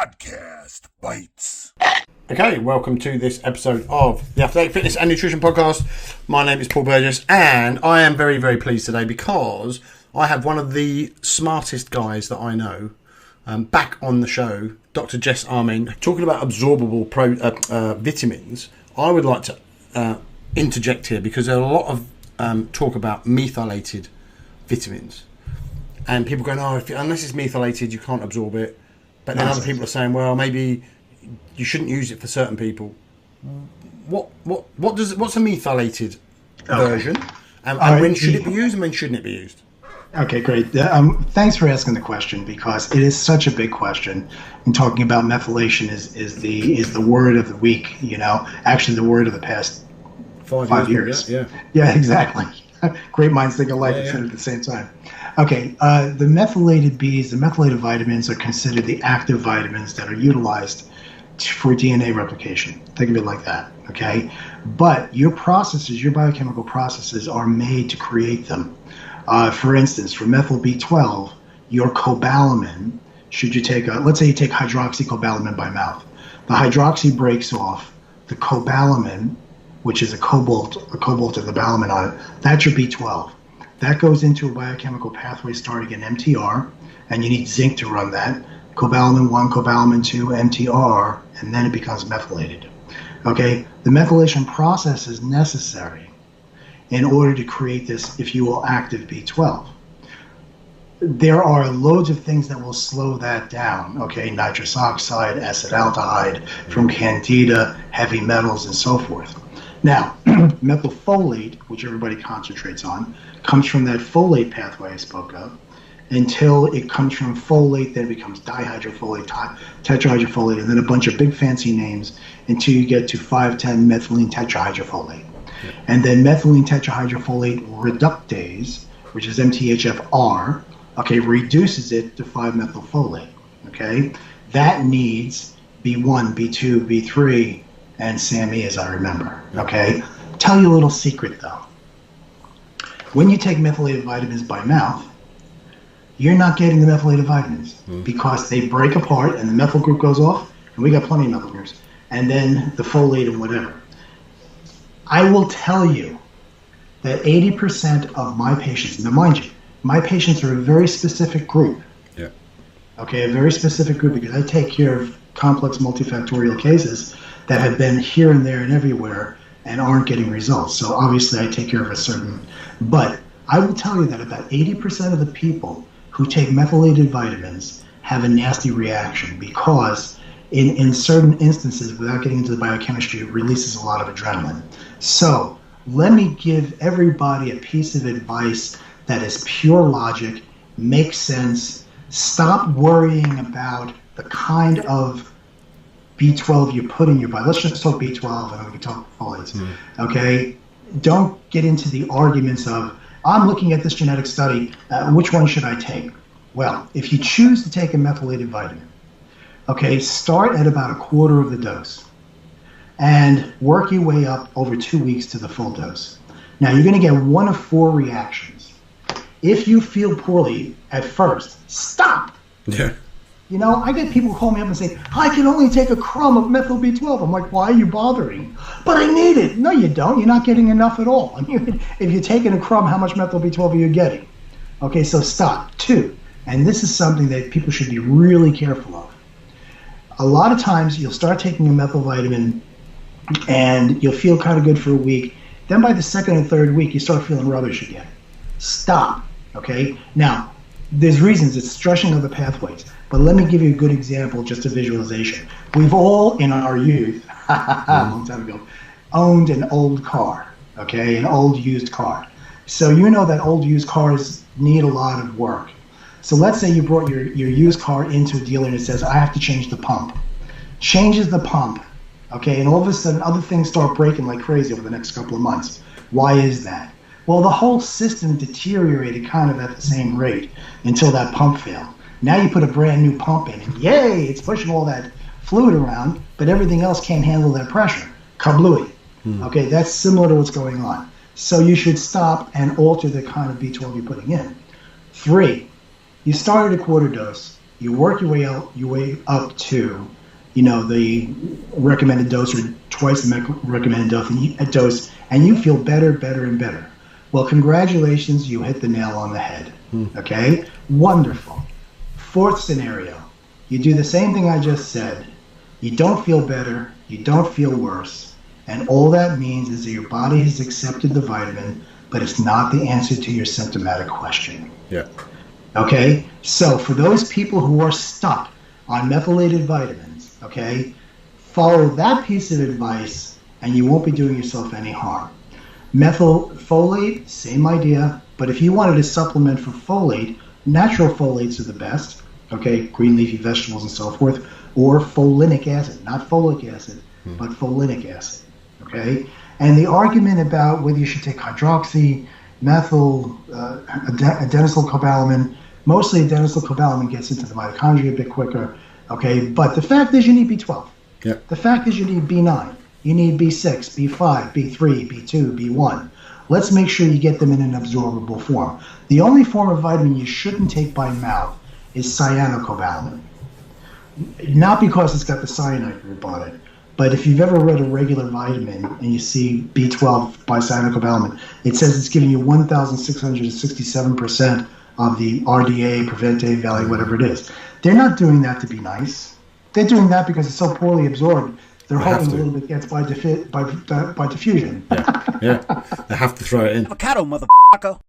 Podcast Bites. Okay, welcome to this episode of the Athletic Fitness and Nutrition Podcast. My name is Paul Burgess, and I am very, very pleased today because I have one of the smartest guys that I know back on the show, Dr. Jess Armine, talking about absorbable vitamins. I would like to interject here because there are a lot of talk about methylated vitamins, and people going, unless it's methylated, you can't absorb it. But then other people are saying, well, maybe you shouldn't use it for certain people. What's a methylated version? And when should it be used and when shouldn't it be used? Okay, great. Thanks for asking the question because it is such a big question. And talking about methylation is the word of the week. You know, actually the word of the past 5 years. Yeah, exactly. Great minds think alike at the same time. Okay, the methylated Bs, the methylated vitamins are considered the active vitamins that are utilized for DNA replication. Think of it like that, okay? But your processes, your biochemical processes are made to create them. For instance, for methyl B12, your cobalamin, should you take, let's say you take hydroxycobalamin by mouth. The hydroxy breaks off the cobalamin, which is a cobalt of the balamin on it. That's your B12. That goes into a biochemical pathway starting in MTR, and you need zinc to run that. Cobalamin 1, cobalamin 2, MTR, and then it becomes methylated. Okay, the methylation process is necessary in order to create this, if you will, active B12. There are loads of things that will slow that down, okay, nitrous oxide, acetaldehyde, from candida, heavy metals, and so forth. Now, methylfolate, which everybody concentrates on, comes from that folate pathway I spoke of, until it comes from folate, then it becomes dihydrofolate, tetrahydrofolate, and then a bunch of big fancy names until you get to 5,10-methylene tetrahydrofolate. Yeah. And then methylene tetrahydrofolate reductase, which is MTHFR, okay, reduces it to 5-methylfolate, okay? That needs B1, B2, B3, and SAMe, as I remember, okay? Tell you a little secret, though. When you take methylated vitamins by mouth, you're not getting the methylated vitamins because they break apart and the methyl group goes off, and we got plenty of methyl groups, and then the folate and whatever. I will tell you that 80% of my patients, now mind you, my patients are a very specific group. Yeah. Okay, a very specific group because I take care of complex multifactorial cases that have been here and there and everywhere and aren't getting results. So obviously I take care of a certain, but I will tell you that about 80% of the people who take methylated vitamins have a nasty reaction because in certain instances, without getting into the biochemistry, it releases a lot of adrenaline. So let me give everybody a piece of advice that is pure logic, makes sense. Stop worrying about the kind of B12 you put in your body. Let's just talk B12 and then we can talk folates. Okay? Don't get into the arguments of, I'm looking at this genetic study, which one should I take? Well, if you choose to take a methylated vitamin, okay, start at about a quarter of the dose and work your way up over 2 weeks to the full dose. Now, you're going to get one of 4 reactions. If you feel poorly at first, stop. Yeah. You know, I get people call me up and say, I can only take a crumb of methyl B12. I'm like, why are you bothering? But I need it. No, you don't. You're not getting enough at all. I mean, if you're taking a crumb, how much methyl B12 are you getting? Okay, so stop. 2, and this is something that people should be really careful of. A lot of times you'll start taking a methyl vitamin and you'll feel kind of good for a week. Then by the 2nd and 3rd week, you start feeling rubbish again. Stop, okay? Now, there's reasons. It's stretching of the pathways. But let me give you a good example, just a visualization. We've all, in our youth, a long time ago, owned an old car, okay, an old used car. So you know that old used cars need a lot of work. So let's say you brought your used car into a dealer and it says, I have to change the pump. Changes the pump, okay, and all of a sudden other things start breaking like crazy over the next couple of months. Why is that? Well, the whole system deteriorated kind of at the same rate until that pump failed. Now you put a brand new pump in, and yay, it's pushing all that fluid around, but everything else can't handle that pressure. Kablooey. Okay, that's similar to what's going on. So you should stop and alter the kind of B12 you're putting in. 3, you started a quarter dose. You work your way up to, the recommended dose or twice the recommended dose, and you feel better, and better. Well, congratulations, you hit the nail on the head. Okay? Wonderful. Fourth scenario, you do the same thing I just said. You don't feel better, you don't feel worse, and all that means is that your body has accepted the vitamin, but it's not the answer to your symptomatic question. Yeah. Okay? So for those people who are stuck on methylated vitamins, okay, follow that piece of advice and you won't be doing yourself any harm. Methylfolate, same idea, but if you wanted to supplement for folate, natural folates are the best, okay, green leafy vegetables and so forth, or folinic acid, not folic acid, but folinic acid, okay? And the argument about whether you should take hydroxy, methyl, adenosyl cobalamin, mostly adenosyl cobalamin gets into the mitochondria a bit quicker, okay? But the fact is you need B12. Yeah. The fact is you need B9. You need B6, B5, B3, B2, B1. Let's make sure you get them in an absorbable form. The only form of vitamin you shouldn't take by mouth is cyanocobalamin. Not because it's got the cyanide group on it, but if you've ever read a regular vitamin and you see B12 by cyanocobalamin, it says it's giving you 1,667% of the RDA, preventative value, whatever it is. They're not doing that to be nice. They're doing that because it's so poorly absorbed. They're hoping a little bit gets by diffusion. Yeah. They have to throw it in. Avocado, motherfucker.